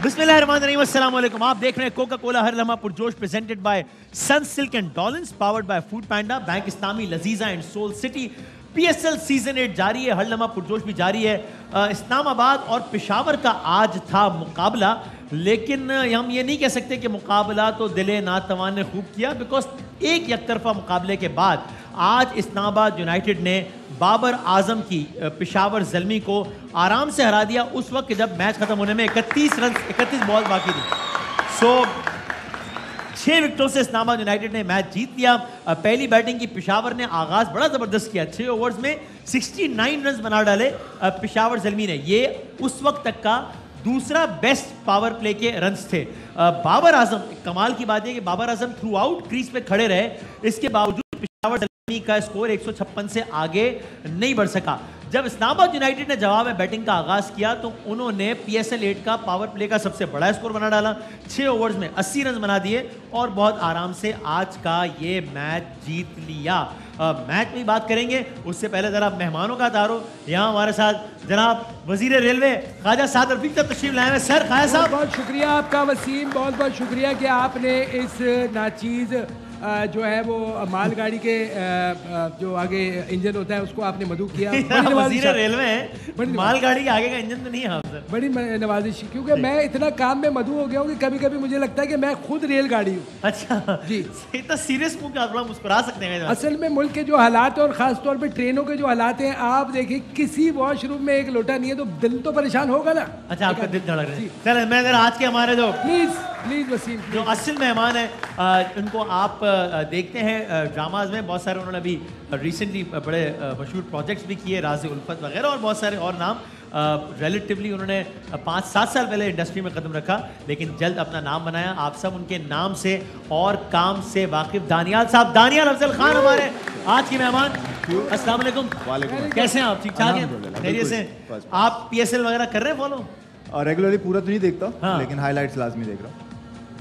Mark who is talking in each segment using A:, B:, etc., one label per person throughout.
A: बिस्मिल्लाहिर्रहमानिर्रहीम, अस्सलाम वालेकुम। आप देख रहे हैं कोका कोला हर लम्हा पुरजोश, presented by Sunsilk and Dawlance, powered by Food Panda, Bank Islami, Lazeeza and Soul City. PSL season 8 जारी है, हर लम्हा पुरजोश भी जारी है। इस्लामाबाद और पेशावर का आज था मुकाबला, लेकिन हम ये नहीं कह सकते कि मुकाबला तो दिले नातवान ने खूब किया, बिकॉज एक यकतरफा मुकाबले के बाद आज इस्लामाबाद यूनाइटेड ने बाबर आजम की पेशावर ज़ल्मी को आराम से हरा दिया, उस वक्त जब मैच खत्म होने में 31 बॉल बाकी थी। 6 विकेटों से इस्लामाबाद यूनाइटेड ने मैच जीत लिया। पहली बैटिंग की पेशावर ने आगाज बड़ा जबरदस्त किया, 6 ओवर्स में 69 रन बना डाले पेशावर ज़ल्मी ने। ये उस वक्त तक का दूसरा बेस्ट पावर प्ले के रन्स थे। बाबर आजम, कमाल की बात है कि Babar Azam through out crease पे खड़े रहे, इसके बावजूद पेशावर ज़ल्मी का स्कोर 156 से आगे नहीं बढ़ सका। जब इस्लामाबाद यूनाइटेड ने जवाब में बैटिंग का आगाज किया तो उन्होंने PSL 8 का पावर प्ले का सबसे बड़ा स्कोर बना डाला, 6 ओवर्स में 80 रन बना दिए और बहुत आराम से आज का ये मैच जीत लिया। मैच में बात करेंगे, उससे पहले जरा मेहमानों का तारुफ। यहाँ हमारे साथ जनाब वजीर रेलवे ख्वाजा साद रफीक साहब तशरीफ लाए हैं। सर ख्वाजा साहब,
B: बहुत शुक्रिया आपका वसीम, बहुत बहुत शुक्रिया कि आपने इस नाचीज़ जो है वो मालगाड़ी के जो आगे इंजन होता है उसको आपने मधु किया।
A: वजीर रेलवे है, मालगाड़ी के आगे का इंजन तो नहीं है सर।
B: बड़ी नवाजिश, क्योंकि मैं इतना काम में मधु हो गया हूँ कि कभी कभी मुझे लगता है कि मैं खुद रेलगाड़ी हूँ।
A: अच्छा जी, इतना सीरियस मुस्कुरा सकते हैं।
B: असल में मुल्क के जो हालात है और ख़ास तौर पे ट्रेनों के जो हालात हैं, आप देखिए किसी वॉशरूम में एक लोटा नहीं है तो दिल तो परेशान होगा ना।
A: अच्छा, आपका दिल धड़क रहा है। चलो मैं आज के हमारे जो
B: प्लीज़ वसीम
A: जो असल मेहमान है, उनको आप देखते हैं ड्रामाज में बहुत सारे, उन्होंने अभी रिसेंटली बड़े मशहूर प्रोजेक्ट्स भी किए, राज़े उल्फत वगैरह और बहुत सारे और नाम। रिलेटिवली उन्होंने 5-7 साल पहले इंडस्ट्री में कदम रखा, लेकिन जल्द अपना नाम बनाया। आप सब उनके नाम से और काम से वाकिफ दानियाल साहब, दानियाल अफजल खान हमारे आज के मेहमान। अस्सलाम वालेकुम। कैसे हैं आप? ठीक ठाक हैं? खैरियत से? आप PSL वगैरह कर रहे हैं फॉलो?
C: रेगुलरली पूरा तो नहीं देखता, लेकिन हाइलाइट्स लाजमी देख रहा हूँ।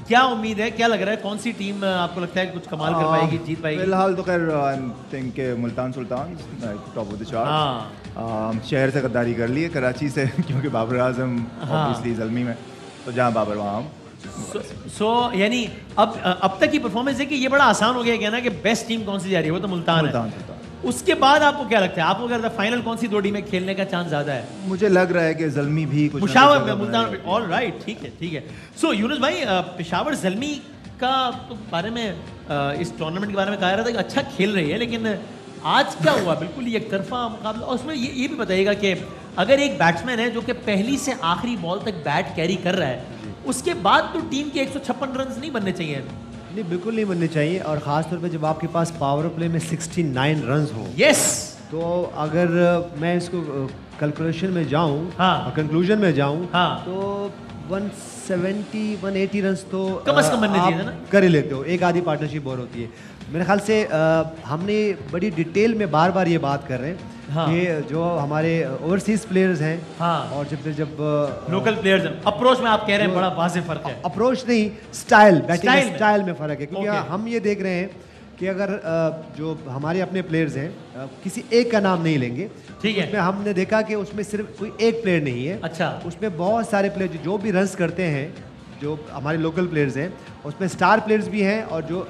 A: क्या उम्मीद है, क्या लग रहा है, कौन सी टीम आपको लगता है कुछ कमाल कर पाएगी, जीत पाएगी?
C: फिलहाल तो खैर I think Multan Sultan top of the chart. शहर से गद्दारी कर ली है, कराची से, क्योंकि बाबर आजम ऑब्वियसली ज़ल्मी में, तो जहाँ बाबर वहाँ हम।
A: यानी अब तक की परफॉर्मेंस है कि ये बड़ा आसान हो गया क्या ना कि बेस्ट टीम कौन सी जा रही है, वो तो मुल्तान है। उसके बाद आपको क्या लगता है, आपको अगर फाइनल कौन सी 2 टीम में खेलने का चांस ज्यादा है?
C: मुझे लग रहा है कि ज़ल्मी भी कुछ
A: पेशावर में, मुल्तान। ऑल राइट, ठीक है ठीक है। सो यूनुस भाई, पेशावर ज़ल्मी का तो बारे में इस टूर्नामेंट के बारे में कहा जा रहा था कि अच्छा खेल रही है, लेकिन आज क्या हुआ? बिल्कुल एक तरफा मुकाबला। और उसमें ये भी बताइएगा कि अगर एक बैट्समैन है जो कि पहली से आखिरी बॉल तक बैट कैरी कर रहा है, उसके बाद तो टीम के 156 रन नहीं बनने चाहिए?
D: नहीं, बिल्कुल नहीं बनने चाहिए, और ख़ास तौर पे जब आपके पास पावर प्ले में 69 रन्स हो।
A: यस।
D: तो अगर मैं इसको कैलकुलेशन में जाऊं,
A: हाँ,
D: कंक्लूजन में जाऊं,
A: हाँ,
D: तो 170-180 रन्स तो
A: कम से कम बनने चाहिए ना,
D: कर ही लेते हो। एक आधी पार्टनरशिप और होती है मेरे ख्याल से। हमने बड़ी डिटेल में बार बार ये बात कर रहे हैं, हाँ, कि जो हमारे ओवरसीज प्लेयर्स हैं, हाँ, और जब
A: लोकल प्लेयर्स हैं, अप्रोच में आप कह रहे हैं बड़ा वाज़ेह फर्क है।
D: अप्रोच नहीं, स्टाइल, बैटिंग स्टाइल में फ़र्क है। क्योंकि हम ये देख रहे हैं कि अगर जो हमारे अपने प्लेयर्स हैं, किसी एक का नाम नहीं लेंगे, ठीक है, उसमें हमने देखा कि उसमें सिर्फ कोई एक प्लेयर नहीं है। अच्छा, उसमें बहुत सारे प्लेयर जो भी रन्स करते हैं, जो हमारे लोकल प्लेयर्स हैं, उसमें स्टार प्लेयर्स भी हैं, और जो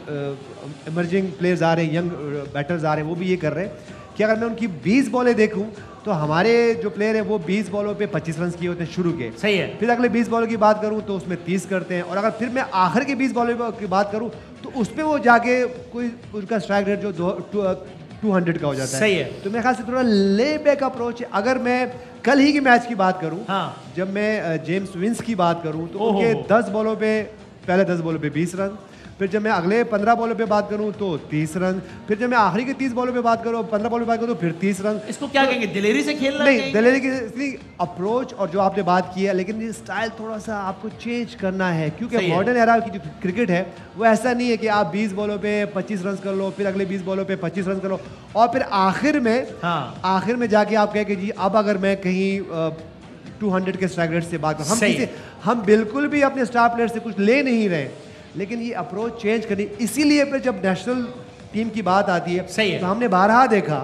D: इमर्जिंग प्लेयर्स आ रहे हैं, यंग बैटर्स आ रहे हैं, वो भी ये कर रहे हैं कि अगर मैं उनकी 20 बॉलें देखूं तो हमारे जो प्लेयर हैं वो 20 बॉलों पे 25 रन किए होते हैं शुरू के। सही है। फिर अगले 20 बॉलों की बात करूं तो उसमें 30 करते हैं, और अगर फिर मैं आखिर के 20 बॉलों की बात करूं तो उसमें वो जाके कोई उनका स्ट्राइक रेट जो 200 का हो जाता है। सही है। तो मेरे ख्याल से थोड़ा ले बैक अप्रोच है। अगर मैं कल ही के मैच की बात करूं, हाँ, जब मैं जेम्स विंस की बात करूं तो उनके 10 बॉलों पे, पहले 10 बॉलों पे 20 रन, फिर जब मैं अगले 15 बॉलों पे बात करूं तो 30 रन, फिर जब मैं आखिरी के 30 बॉलों पे बात करूं, 15 बॉलों पे बात करूं तो फिर 30 रन। इसको क्या कहेंगे, दिलेरी से खेलना? नहीं, दिलेरी की अप्रोच और जो आपने बात की है, लेकिन ये स्टाइल थोड़ा सा आपको चेंज करना है, क्योंकि मॉडर्न एरा की जो क्रिकेट है वो ऐसा नहीं है कि आप 20 बॉलों पे 25 रन कर लो, फिर अगले 20 बॉलों पे 25 रन कर लो, और फिर आखिर में, हाँ, आखिर में जाके आप कहें कि जी अब अगर मैं कहीं 200 के स्ट्राइक रेट से बात करूं, हम बिल्कुल भी अपने स्टार प्लेयर से कुछ ले नहीं रहे, लेकिन ये अप्रोच चेंज करनी। इसीलिए फिर जब नेशनल टीम की बात आती है, तो हमने बारहा देखा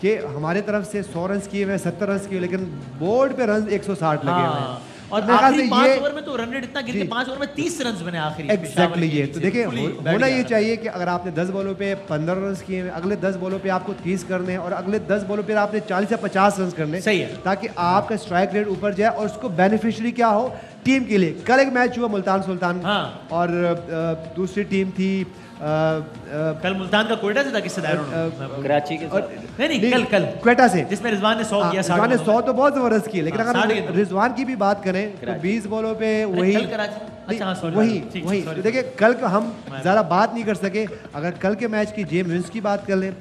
D: कि हमारे तरफ से 100 रन किए हुए, 70 रन किए, लेकिन बोर्ड पे रन 160 लगे हुए हैं।
A: और आखिरी 5 ओवर में तो रन रेट इतना गिर के 5 ओवर में 30 रन बने आखिरी।
D: एग्जैक्टली ये तो देखिए होना ये चाहिए कि अगर आपने 10 बॉलों पे 15 रन किए हैं, अगले 10 बॉलों पे आपको 30 करने हैं और अगले 10 बॉलों पे आपने 40 से 50 रन करने,
A: सही है,
D: ताकि आपका स्ट्राइक रेट ऊपर जाए और उसको बेनिफिशियरी क्या हो टीम के लिए। कल एक मैच हुआ मुल्तान सुल्तान और दूसरी टीम थी
A: कल मुल्तान का कोयटा से था, किससे
E: कराची के
A: नहीं कल
D: क्वेटा से,
A: जिसमें रिजवान ने 100 किया।
D: रिजवान ने 100 तो बहुत जबरदस्त किए, लेकिन अगर रिजवान की भी बात करें तो 20 बॉलों पे वही वही देखिए कल का हम ज़्यादा बात नहीं कर सके। अगर कल के मैच की जेम्स विंस की बात कर लें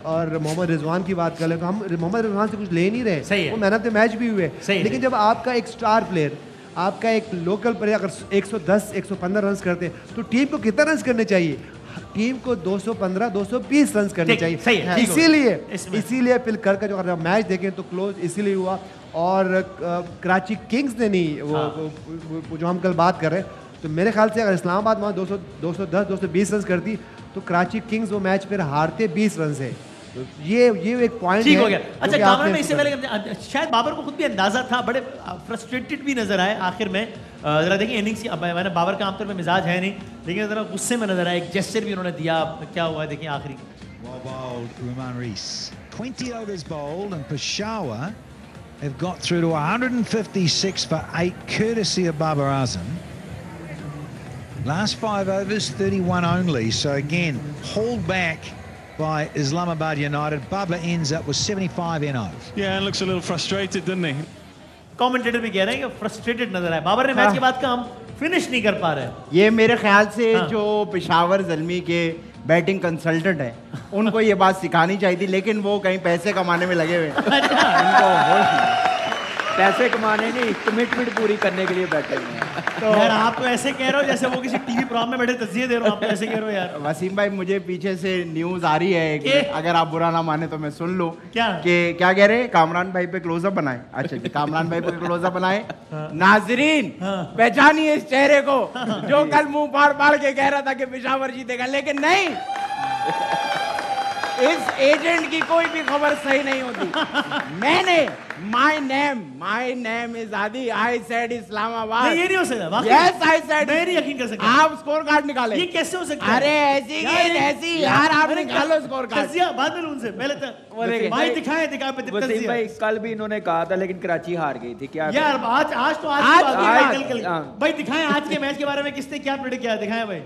D: और मोहम्मद रिजवान की बात कर लें तो हम मोहम्मद रिजवान से कुछ ले नहीं रहे, वो मैन ऑफ द मैच भी हुए। लेकिन जब आपका एक स्टार प्लेयर, आपका एक लोकल प्लेयर अगर 110 115 रन करते हैं तो टीम को कितना रन करने चाहिए? टीम को 215 220 रन करने चाहिए। इसीलिए फिर कल का जो अगर मैच देखें तो क्लोज इसीलिए हुआ। और कराची किंग्स ने नहीं वो जो हम कल बात कर रहे हैं, तो मेरे ख्याल से अगर इस्लामाबाद वहाँ 210 220 रन करती तो कराची किंग्स वो मैच फिर हारते 20 रन से। तो ये एक पॉइंट
A: ठीक हो गया। अच्छा कामरान में इससे पहले शायद बाबर को खुद भी अंदाजा था, बड़े फ्रस्ट्रेटेड भी नजर आए आखिर में। जरा देखिए इनिंग्स, मैंने बाबर का आमतौर पे मिजाज है नहीं, लेकिन जरा गुस्से में नजर आया, एक जेस्चर भी उन्होंने दिया। क्या हुआ देखिए आखिरी।
F: 20 overs bowled and Peshawar have got through to 156 for 8 courtesy of Babar Azam. Last 5 overs 31 only, so again hauled back by Islamabad United. Babla ends up with 75 NOs.
G: Yeah, and looks a little frustrated, doesn't he?
A: Commentator भी कह रहे हैं कि frustrated नजर आए। बाबर ने match के बाद का हम फिनिश नहीं कर पा रहे।
H: ये मेरे ख्याल से जो पेशावर ज़ल्मी के बैटिंग कंसल्टेंट है उनको ये बात सिखानी चाहिए थी, लेकिन वो कहीं पैसे कमाने में लगे हुए हैं।
E: पैसे कमाने नहीं, कमिटमेंट पूरी करने के लिए बैठे हुए हैं।
A: तो यार आप तो ऐसे कह रहे हो जैसे वो किसी टीवी प्रोग्राम में बैठे तस्वीर दे रहे हो, आप तो ऐसे कह रहे हो यार।
H: वसीम भाई मुझे पीछे से न्यूज आ रही है, अगर आप बुरा ना माने तो मैं सुन लूं।
A: क्या
H: कह रहे हैं? कामरान भाई पे क्लोजअप बनाए। अच्छा जी, कामरान भाई पे क्लोजअप बनाए। नाजरीन पहचानिए इस चेहरे को जो कल मुंह फाड़ के कह रहा था कि पेशावर जीतेगा, लेकिन नहीं, इस एजेंट की कोई भी खबर सही नहीं होती। मैंने माय नेम इज आदि, आई सेड इस्लामाबाद।
A: नहीं, ये नहीं हो सकता।
H: Yes I said.
A: मैं नहीं यकीन कर सकता।
H: आप स्कोर कार्ड निकाले।
A: ये कैसे हो सकता है?
H: अरे ऐसी यार आप निकालो स्कोर कार्ड।
A: बाद में उनसे पहले तो भाई दिखाए
E: भाई कल भी इन्होंने कहा था, लेकिन कराची हार गई थी। क्या
A: यार आज तो कल भाई दिखाएं आज के मैच के बारे में किसने क्या प्रेडिक्ट किया, दिखाएं भाई।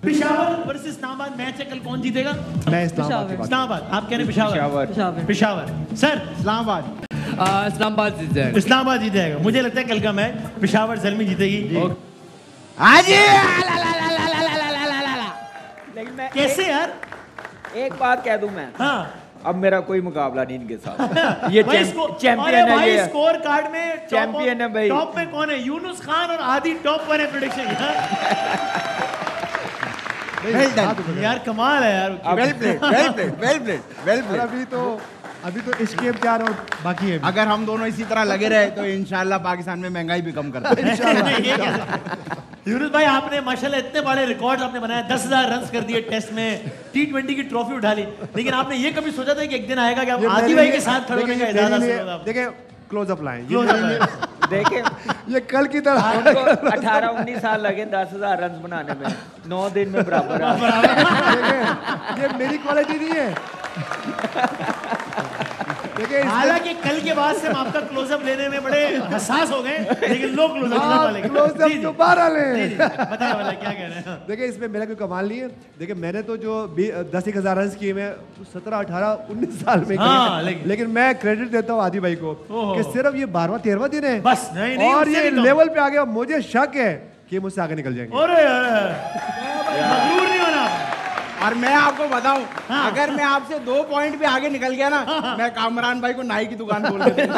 A: पेशावर वर्सेस इस्लामाबाद मैच है कल, कौन जीतेगा?
D: मैं इस्लामाबाद।
A: आप कह रहे पेशावर। सर
B: इस्लामाबाद
A: जीतेगा। मुझे लगता है कल का मैच पेशावर ज़ल्मी जीतेगी।
E: लेकिन मैं
A: कैसे यार
E: एक बात कह दूं मैं, अब मेरा कोई मुकाबला नहीं इनके साथ। ये
A: चैंपियन है। ये स्कोर कार्ड में
E: चैंपियन है भाई।
A: टॉप में कौन है? यूनुस खान और आदि टॉप पर है प्रेडिक्शन। यार कमाल है यार।
H: Well played.
D: अभी तो इसके 4 और बाकी है।
H: अगर हम दोनों इसी तरह लगे रहे तो इंशाल्लाह पाकिस्तान में महंगाई भी कम कर देंगे।
A: यूनुस भाई आपने माशाल्लाह इतने बड़े रिकॉर्ड आपने बनाया, 10,000 रन कर दिए टेस्ट में, T20 की ट्रॉफी उठा ली, लेकिन आपने ये कभी सोचा था कि एक दिन आएगा कि आप आदि भाई के साथ खड़े होने का इजाजत?
D: देखिए क्लोजअप लाएं।
E: देखे
D: ये कल की तरह
E: 18-19 साल लगे 10,000 रन बनाने में, 9 दिन में बराबर।
D: ये मेरी क्वालिटी नहीं है।
A: हालांकि कल के बाद से हम आपका क्लोजअप लेने में बड़े हसास हो गए, लेकिन लोग क्लोजअप
D: दोबारा ले।
A: बताया वाला क्या कह रहे हैं?
D: देखिए इसमें मेरा कोई कमाल नहीं है। देखिए मैंने तो जो 10,000 रन किए मैं 17, 18, 19 साल में किए, लेकिन मैं क्रेडिट देता हूँ आदि भाई को कि सिर्फ ये 12वां 13वां दिन है
A: बस। नहीं,
D: और ये लेवल पे आ गया। मुझे शक है कि मुझसे आगे निकल जाएंगे।
A: मगरूर नहीं होना।
H: और मैं आपको बताऊं, अगर मैं आपसे 2 पॉइंट भी आगे निकल गया ना, मैं कामरान भाई को नाई की दुकान खोल देता।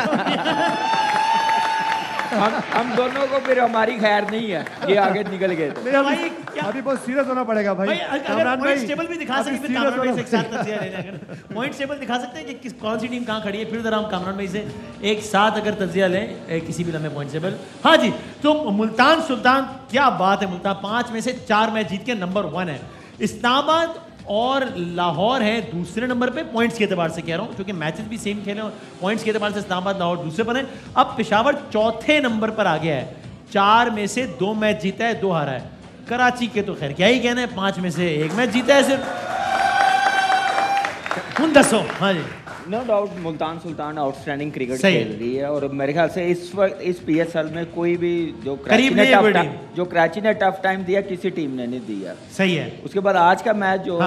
E: हम दोनों को फिर हमारी खैर नहीं है, ये आगे निकल गए तो।
D: भाई अभी बहुत सीरियस होना पड़ेगा भाई।
A: अगर पॉइंट्स टेबल भी दिखा सकते हैं, कामरान भाई से एक साथ तज्जिया लेने, अगर पॉइंट्स टेबल दिखा सकते हैं कि कौन सी टीम कहाँ खड़ी है, फिर जरा हम कामरान भाई से एक साथ अगर तज्जिया लें किसी भी लम्हे पॉइंट टेबल। हाँ जी, तो मुल्तान सुल्तान क्या बात है। मुल्तान 5 में से 4 मैच जीत के नंबर 1 है। इस्लामाबाद और लाहौर है दूसरे नंबर पे पॉइंट्स के एतबार से कह रहा हूँ, क्योंकि मैचेस भी सेम खेले और पॉइंट्स के एतबार से इस्लामाबाद लाहौर दूसरे पर है। अब पेशावर चौथे नंबर पर आ गया है, 4 में से 2 मैच जीता है, 2 हारा है। कराची के तो खैर क्या ही कहना है, 5 में से 1 मैच जीता है सिर्फ। दसो हाँ जी,
E: no doubt Multan Sultan outstanding cricket खेल रही है और मेरे ख्याल से इस वक्त इस PSL में कोई भी जो कराची ने टफ टाइम दिया किसी टीम ने नहीं दिया।
A: सही है।
E: उसके बाद आज का मैच जो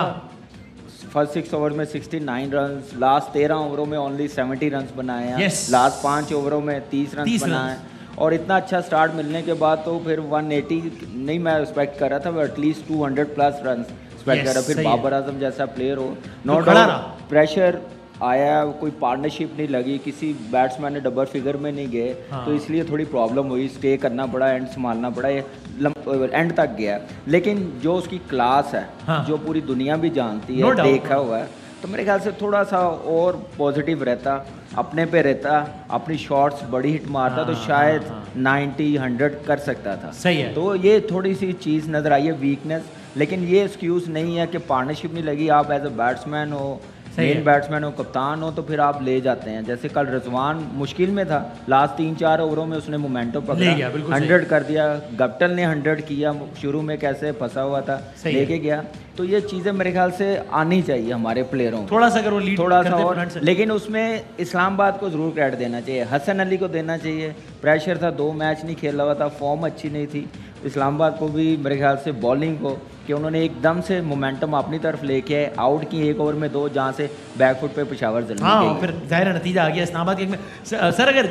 E: फर्स्ट 6 ओवर में 69 रन, लास्ट 13 ओवरों में ओनली 70 रन बनाए हैं, लास्ट 5 ओवरों में 30 रन बनाए हैं और इतना अच्छा स्टार्ट मिलने के बाद तो फिर 180 नहीं मैं एक्सपेक्ट कर रहा था, एटलीस्ट 200 प्लस रन एक्सपेक्ट कर रहा। फिर बाबर आजम जैसा प्लेयर हो, नो डाउट प्रेशर आया, कोई पार्टनरशिप नहीं लगी, किसी बैट्समैन ने डबल फिगर में नहीं गए, तो इसलिए थोड़ी प्रॉब्लम हुई, स्टे करना पड़ा, एंड संभालना पड़ा, एंड तक गया। लेकिन जो उसकी क्लास है, जो पूरी दुनिया भी जानती है, देखा हुआ है, तो मेरे ख्याल से थोड़ा सा और पॉजिटिव रहता, अपने पे रहता, अपनी शॉट्स बड़ी हिट मारता तो शायद 90-100 कर सकता था।
A: सही है।
E: तो ये थोड़ी सी चीज़ नज़र आई है, वीकनेस। लेकिन ये एक्सक्यूज़ नहीं है कि पार्टनरशिप नहीं लगी, आप एज ए बैट्समैन हो, मेन बैट्समैन हो, कप्तान हो, तो फिर आप ले जाते हैं। जैसे कल रिजवान मुश्किल में था, लास्ट 3-4 ओवरों में उसने मोमेंटम पकड़ा, 100 कर दिया। गप्टल ने 100 किया, शुरू में कैसे फंसा हुआ था लेके गया। तो ये चीज़ें मेरे ख्याल से आनी चाहिए हमारे प्लेयरों को,
A: थोड़ा सा अगर वो लीड
E: थोड़ा सा और। लेकिन उसमें इस्लामाबाद को ज़रूर क्रेडिट देना चाहिए, हसन अली को देना चाहिए। प्रेशर था, 2 मैच नहीं खेला हुआ था, फॉर्म अच्छी नहीं थी। इस्लामाबाद को भी मेरे ख्याल से बॉलिंग को कि उन्होंने एकदम से मोमेंटम अपनी तरफ लेके आए, आउट की 1 ओवर में 2, जहाँ से बैकफुट पे पेशावर जल्दी गई।
A: फिर जाहिर नतीजा आ गया इस्लामाबाद के में। सर अगर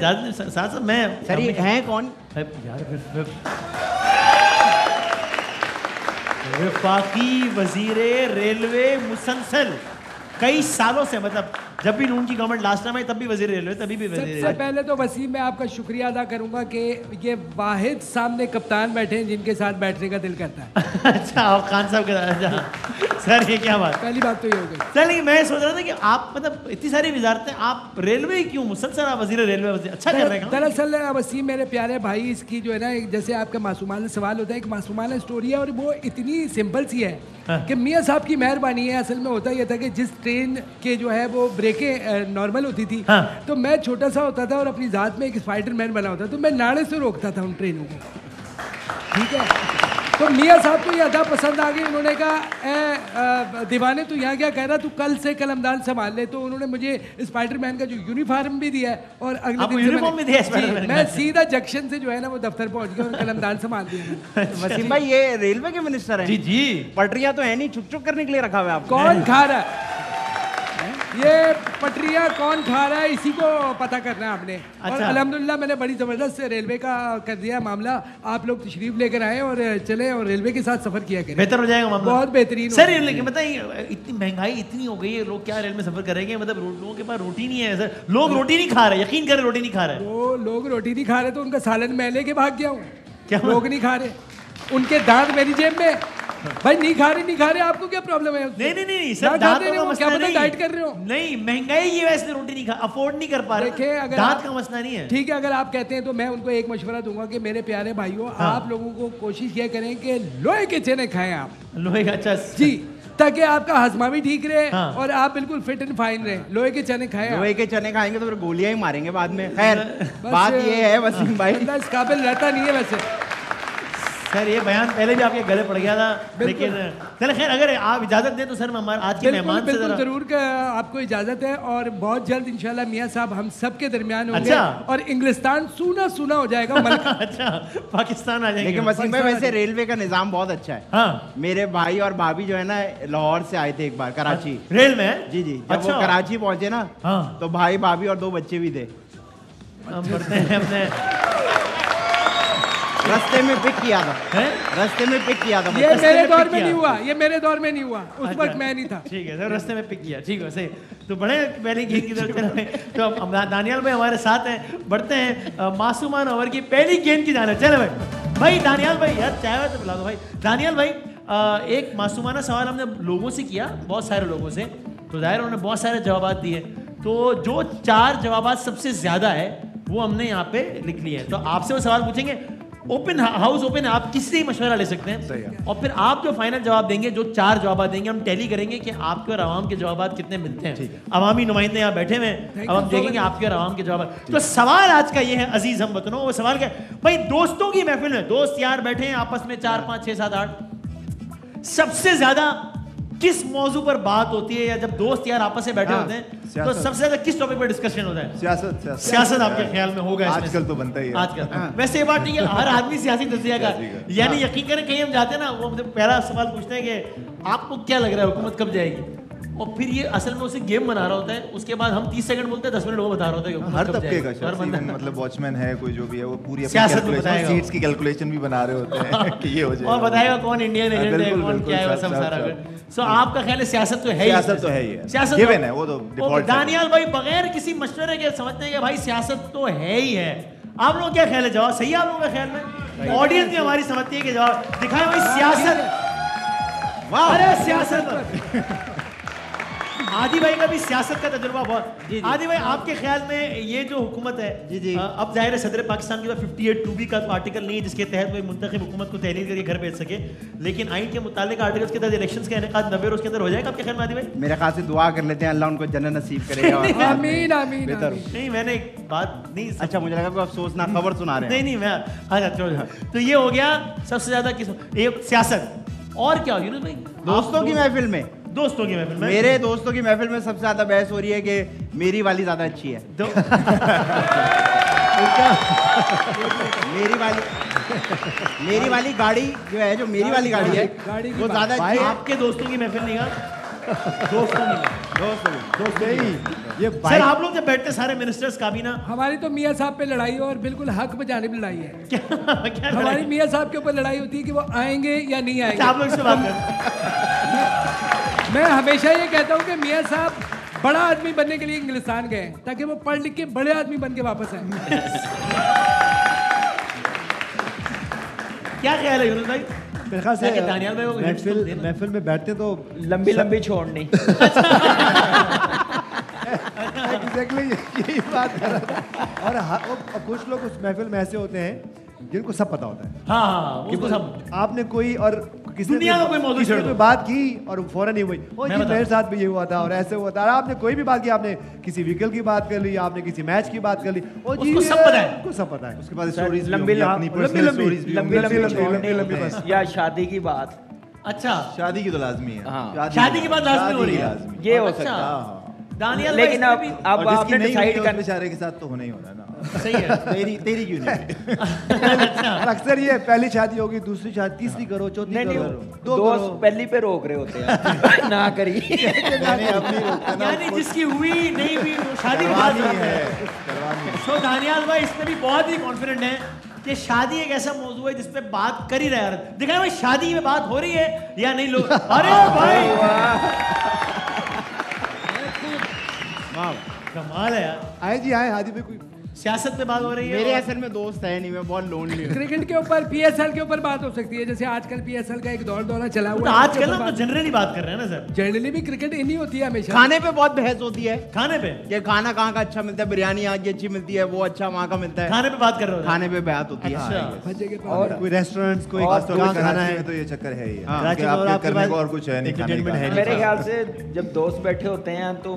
A: साथ मैं
H: सर ये हैं कौन
A: यार, वफाकी वजीरे रेलवे मुसलसल कई सालों से, मतलब जब भी नून की गवर्नमेंट लास्ट टाइम आई तब भी वजीर रेलवे, तभी भी वजीर रेलवे।
B: सबसे पहले तो वसीम मैं आपका शुक्रिया अदा करूंगा कि ये वाहिद सामने कप्तान बैठे हैं जिनके साथ बैठने का दिल करता है।
A: अच्छा, आप खान साहब के सर ये क्या बात,
B: पहली बात तो ये हो गई।
A: चलिए, मैं सोच रहा था कि आप मतलब इतनी सारी वजारतें, आप रेलवे क्यों मुसलसल, आप वजीर रेलवे अच्छा कर रहे हैं।
B: दरअसल वसीम मेरे प्यारे भाई, इसकी जो है ना, जैसे आपका मासूमाना सवाल होता है, एक मासूमाना स्टोरी है और वो इतनी सिंपल सी है कि मियाँ साहब की मेहरबानी है। असल में होता यह था कि जिस ट्रेन के जो है वो ब्रेकें नॉर्मल होती थी, तो मैं छोटा सा होता था और अपनी ज़ात में एक स्पाइडरमैन बना होता, तो मैं नाड़े से रोकता था उन ट्रेनों को, ठीक है। तो मियाँ साहब को ये अदा पसंद आ गई, उन्होंने कहा दीवाने तू यहाँ क्या कह रहा, तू कल से कलमदान संभाल ले। तो उन्होंने मुझे स्पाइडरमैन का जो यूनिफॉर्म भी दिया है और अगले दिन मैं सीधा जंक्शन से जो है ना वो दफ्तर पहुंच गया और कलमदान संभाल दिया।
H: वसीम भाई ये रेलवे के मिनिस्टर हैं?
A: जी जी।
H: पटरियां तो है नहीं, चुक चुक करने के लिए रखा हुआ है आपको।
B: कौन खा रहा है ये पटरियां, कौन खा रहा है, इसी को पता करना है आपने। अच्छा। और अल्हम्दुलिल्लाह मैंने बड़ी ज़बरदस्त रेलवे का कर दिया मामला, आप लोग तशरीफ लेकर आए और चले और रेलवे के साथ सफ़र किया करें,
A: बेहतर हो जाएगा मामला,
B: बहुत बेहतरीन।
A: सर ये लेकिन बताइए, इतनी महंगाई इतनी हो गई है, लोग क्या रेल में सफ़र करेंगे, मतलब लोगों के पास रोटी नहीं है सर, लोग रोटी नहीं खा रहे, यकीन करें रोटी नहीं खा रहे।
B: वो लोग रोटी नहीं खा रहे तो उनका सालन मैं लेके भाग गया हूँ। क्या लोग नहीं खा रहे, उनके दांत मेरी जेब में। भाई नहीं खा रहे, आपको क्या प्रॉब्लम है?
A: नहीं सर, दांतों का मसला नहीं,
B: डाइट कर रहे हो?
A: नहीं, महंगाई की वजह से रोटी नहीं खा, अफोर्ड नहीं कर पा रहे, अगर दांत का मसला नहीं है।
B: ठीक है, अगर आप कहते हैं तो मैं उनको एक मशवरा दूंगा कि मेरे प्यारे भाइयों, आप लोगों को कोशिश किया करें कि लोहे के चने खाएं आप,
A: लोहे का, अच्छा
B: जी, ताकि आपका हजमा भी ठीक रहे और आप बिल्कुल फिट एंड फाइन रहे। लोहे के चने खाएं।
H: लोहे के चने खाएंगे तो फिर गोलियां ही मारेंगे बाद में। खैर बात ये है वसीम भाई,
B: इस काबिल रहता नहीं है वैसे।
A: सर ये बयान पहले भी आपके गले पड़ गया था, लेकिन चलो खैर, अगर आप इजाजत दें तो सर मैं हमारे आज के मेहमान से
B: जरूर आपको इजाजत है और बहुत जल्द इंशाल्लाह मियाँ साहब हम सब के दरमियान होंगे। अच्छा। और इंग्लिस्तान सूना सूना हो जाएगा। अच्छा, पाकिस्तान आ जाएंगे।
H: लेकिन वसीम भाई वैसे रेलवे का निजाम बहुत अच्छा है। हाँ। मेरे भाई और भाभी जो है ना लाहौर से आए थे एक बार कराची,
A: रेल में।
H: जी जी, जब वो कराची पहुंचे ना, तो भाई भाभी और 2 बच्चे भी थे। अपने रास्ते में पिक किया था, रास्ते में पिक किया था।
B: ये मेरे दौर में नहीं हुआ, ये मेरे दौर में नहीं हुआ, उस वक्त मैं नहीं था।
A: ठीक है सर, रास्ते में पिक किया, ठीक है सही। तो बड़े पहले गेंद की तरफ चल रहे हैं, तो अब दानियाल भाई हमारे साथ हैं, बढ़ते हैं मासूमान ओवर की पहली गेंद की जाने। चले भाई दानियाल भाई, यार चाय तो बुला दो भाई। दानियाल भाई, एक मासूमाना सवाल हमने लोगों से किया, बहुत सारे लोगों से, तो जाहिर उन्होंने बहुत सारे जवाब दिए, तो जो 4 जवाब सबसे ज्यादा है वो हमने यहाँ पे लिख लिए हैं। तो आपसे वो सवाल पूछेंगे, ओपन हाउस ओपन है, आप किसी से मशवरा ले सकते हैं और फिर आप जो फाइनल जवाब देंगे, जो 4 जवाब देंगे, हम टैली करेंगे कि आपके और आवाम के जवाब कितने मिलते हैं। अवामी नुमाइंदे यहाँ बैठे हुए हैं, अब हम देखेंगे आपके और आवाम के जवाब। तो सवाल आज का ये है अजीज हम वतनों, वो सवाल क्या भाई, दोस्तों की महफिल में दोस्त यार बैठे हैं आपस में 4 5 6 7 8, सबसे ज्यादा किस मौजू पर बात होती है, या जब दोस्त यार आपस में बैठे होते हैं तो सबसे ज्यादा किस टॉपिक पर डिस्कशन होता है? सियासत आपके ख्याल में होगा?
C: आजकल तो बनता ही है
A: आजकल। वैसे ये बात नहीं है हर आदमी सियासी तज़किया का, यानी यकीन करें कहीं हम जाते हैं ना, वो पहला सवाल पूछते हैं कि आपको क्या लग रहा है हुकूमत कब जाएगी, और फिर ये असल में उसे गेम बना रहा होता है, उसके बाद हम 30 सेकंड बोलते हैं 10 मिनट वो बता रहा होता है
C: हर तबके का शख्स, मतलब वॉचमेन है कोई जो भी है, वो पूरी सीट्स की कैलकुलेशन भी बना रहे होते हैं कि ये हो जाए और
A: बताएगा कौन इंडियन एजेंट है, कौन क्या है, सब सारा। सो आपका ख्याल है सियासत तो है ही,
C: सियासत तो है ही,
A: सियासत
C: गिवन है वो तो डिफॉल्ट।
A: दानियाल भाई बगैर किसी मशवरे के समझते हैं कि भाई सियासत तो है ही है। आप लोगों क्या ख्याल है? जवाब सही है आप लोगों का ख्याल में? ऑडियंस भी हमारी समझती है कि जवाब दिखाए भाई सियासत। अरे सियासत आदि भाई का भी सियासत का तजुर्बा बहुत। आदि भाई आपके ख्याल में ये जो हुकूमत है, अब जाहिर है सदर पाकिस्तान के पास 58(2)B का तो आर्टिकल नहीं है जिसके तहत वो मुंतखब हुकूमत को तहलील करके घर भेज सके, लेकिन आइन के मुतालिक आर्टिकल्स के तहत इलेक्शंस का इनेकाद 90 रोज के अंदर हो जाएगा आपके ख्याल में? आदि भाई
H: मेरे ख्याल से दुआ कर लेते हैं अल्लाह उनको जन्नत नसीब करेगा।
B: आमीन आमीन।
A: नहीं मैंने एक बात नहीं,
H: अच्छा मुझे लगा कोई अफसोसनाक खबर सुना रहे हैं।
A: नहीं मैं तो ये हो गया सबसे ज्यादा किस सियासत। और क्या यूनुस भाई?
H: दोस्तों की महफिल में,
A: दोस्तों की महफिल में,
H: मेरे दोस्तों की महफिल में सबसे ज्यादा बहस हो रही है कि मेरी वाली ज्यादा अच्छी है। मेरी वाली गाड़ी जो है, जो मेरी वाली गाड़ी है वो ज्यादा अच्छी है।
A: आपके दोस्तों की महफिल नहीं गा, दोस्तों
D: ये
A: सर आप लोग जब बैठते सारे मिनिस्टर्स काबीना,
B: हमारी तो मियाँ साहब पे लड़ाई है और बिल्कुल हक पे जानिब लड़ाई है।
A: क्या
B: हमारी मियाँ साहब के ऊपर लड़ाई होती है कि वो आएंगे या नहीं आएंगे।
A: आप लोग से बात कर।
B: मैं हमेशा ये कहता हूँ कि मियाँ साहब बड़ा आदमी बनने के लिए इंग्लिस्तान गए ताकि वो पढ़ लिख के बड़े आदमी बन के वापस आए।
A: क्या ख्याल है यूनुस भाई?
D: मेरे ख्याल से दानियाल भाई महफिल में बैठते तो
E: लंबी लंबी छोड़नी।
D: एग्जैक्टली यही बात कर रहा था। और कुछ लोग उस महफिल में ऐसे होते हैं जिनको सब पता होता है।
A: हाँ, उसको सब
D: आपने कोई और किसी
A: दुनिया का कोई मौजूद
D: कोई बात की और फौरन ही वही ओ जी मेरे साथ भी ये हुआ था और ऐसे हुआ था। आपने कोई भी बात की, आपने किसी व्हीकल की बात कर ली, आपने किसी मैच की बात कर ली, ओ जी
A: उसको सब पता है,
D: उसको सब पता है।
C: उसके बाद स्टोरीज
E: लंबी या शादी की बात।
A: अच्छा
C: शादी की तो लाजमी है,
A: शादी की बात लाजमी हो रही है,
E: ये हो सकता है।
A: दानियाल
E: लेकिन अब आपने डिसाइड कर,
C: बेचारे के साथ तो होना ही होना ना।
A: सही है।
C: तेरी क्यों नहीं?
D: अक्सर ये पहली शादी होगी, दूसरी शादी, तीसरी करो, चौथी करो,
E: दोस्त पहली पे रोक रहे होते हैं ना करी।
A: यानी जिसकी हुई नहीं हुई शादी करवानी है। सो दानियाल भाई इसमें भी बहुत ही कॉन्फिडेंट है कि शादी एक ऐसा मौजू है जिस पे बात कर ही रहे हैं। दिखाए भाई शादी में बात हो रही है या नहीं लोग? अरे भाई कमाल है यार।
D: आए जी आए, हादी पे कोई
A: सियासत पे बात हो रही है।
H: मेरे असल में दोस्त है नहीं, मैं बहुत लोनली हूं।
B: क्रिकेट के ऊपर पीएसएल के ऊपर बात हो सकती है, जैसे आजकल पीएसएल का एक दौरा चला हुआ
A: है। आजकल हम तो जनरली बात कर रहे हैं ना सर।
B: जनरली भी क्रिकेट इन्हीं होती है हमेशा।
H: खाने पे बहुत बहस होती है।
A: खाने पे
H: ये खाना कहाँ का अच्छा मिलता है, बिरयानी यहाँ की अच्छी मिलती है, वो अच्छा वहाँ का मिलता है।
A: खाने पे बात कर रहे हो?
H: खाने पे बात होती है।
D: और कोई रेस्टोरेंट्स कोई खाना है
C: तो ये चक्कर है ही,
D: करने
C: को और कुछ है नहीं।
E: मेरे ख्याल से जब दोस्त बैठे होते हैं तो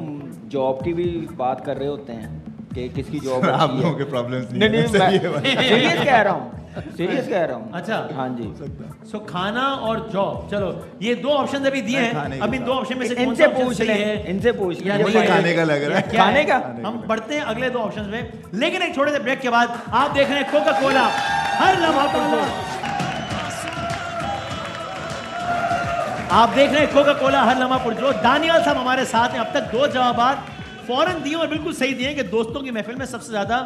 E: जॉब की भी बात कर रहे होते हैं कि किसकी जॉब
C: आप लोगों के प्रॉब्लम्स
E: नहीं मैं सीरियस कह रहा हूँ, सीरियस कह रहा हूँ।
A: अच्छा
E: हाँ जी।
A: सो खाना और जॉब, चलो ये दो ऑप्शन अभी दिए हैं, अब इन दो ऑप्शन में से
E: इनसे पूछ ले, इनसे पूछ ले।
C: मुझे खाने का लग रहा है,
E: खाने का।
A: हम बढ़ते हैं अगले दो ऑप्शन में, लेकिन एक छोटे से ब्रेक के बाद आप देख रहे हैं कोका कोला हर लम्हा पुरजोर। आप देख रहे हैं कोका कोला हर लम्हा पुरजोर। दानियाल साहब हमारे साथ हैं, अब तक दो जवाब फौरन दिए और बिल्कुल सही दिए कि दोस्तों की महफिल में सबसे ज्यादा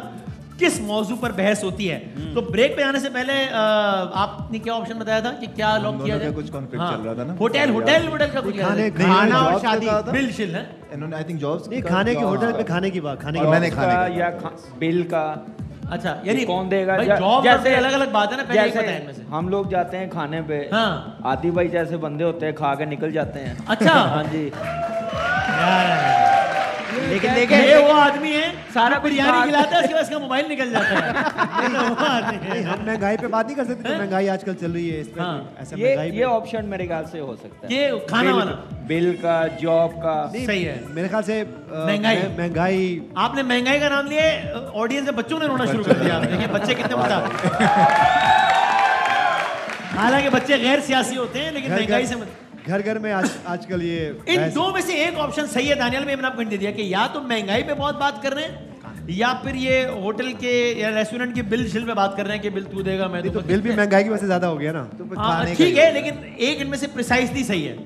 A: किस मौजू पर बहस होती है। तो ब्रेक पे आने से पहले आपने क्या ऑप्शन बताया था कि क्या लॉक किया जाए?
C: कुछ कॉन्फ्लिक्ट चल रहा था ना,
A: होटल का कुछ
H: खाना और शादी
A: बिल शिल है
C: इन्होंने आई थिंक जॉब्स
D: नहीं, खाने के होटल पे खाने की बात, खाने की
C: मैंने खाने
E: या बिल का।
A: अच्छा यानी
E: कौन देगा?
A: जॉब
E: जैसे
A: अलग अलग बात है ना, पहले एक बताएं इनमें से।
E: हम लोग जाते हैं खाने पे,
A: हाँ
E: आदि भाई जैसे बंदे होते हैं खा के निकल जाते हैं।
A: अच्छा
E: हाँ जी।
H: लेकिन देखे
A: ये वो आदमी है
E: सारा
A: बिरयानी खिलाता है, उसके बाद उसका मोबाइल निकल जाता है।
D: हम महंगाई पे बात नहीं कर सकते, महंगाई आजकल चल रही है, इस पे ऐसा महंगाई
E: ये ऑप्शन मेरे ख्याल से हो सकता है।
A: ये खाना वाला
E: बिल का, जॉब का।
A: सही है
D: मेरे ख्याल से महंगाई।
A: आपने महंगाई का नाम लिए, ऑडियंस में बच्चों ने रोना शुरू कर दिया। देखिए बच्चे कितने बता, हालांकि बच्चे गैर सियासी होते हैं, लेकिन महंगाई से
D: घर घर में आजकल ये
A: इन दो में से एक ऑप्शन सही है। दानियाल में मैंने आपको हिंट दे दिया कि या तो महंगाई पे बहुत बात कर रहे हैं, या फिर ये होटल के या रेस्टोरेंट के बिल शिल पे बात कर रहे हैं कि बिल तू देगा मैं
D: तो बिल भी महंगाई की वजह से ज्यादा हो गया ना।
A: ठीक है, लेकिन एक इनमें से प्रिसाइसली सही है।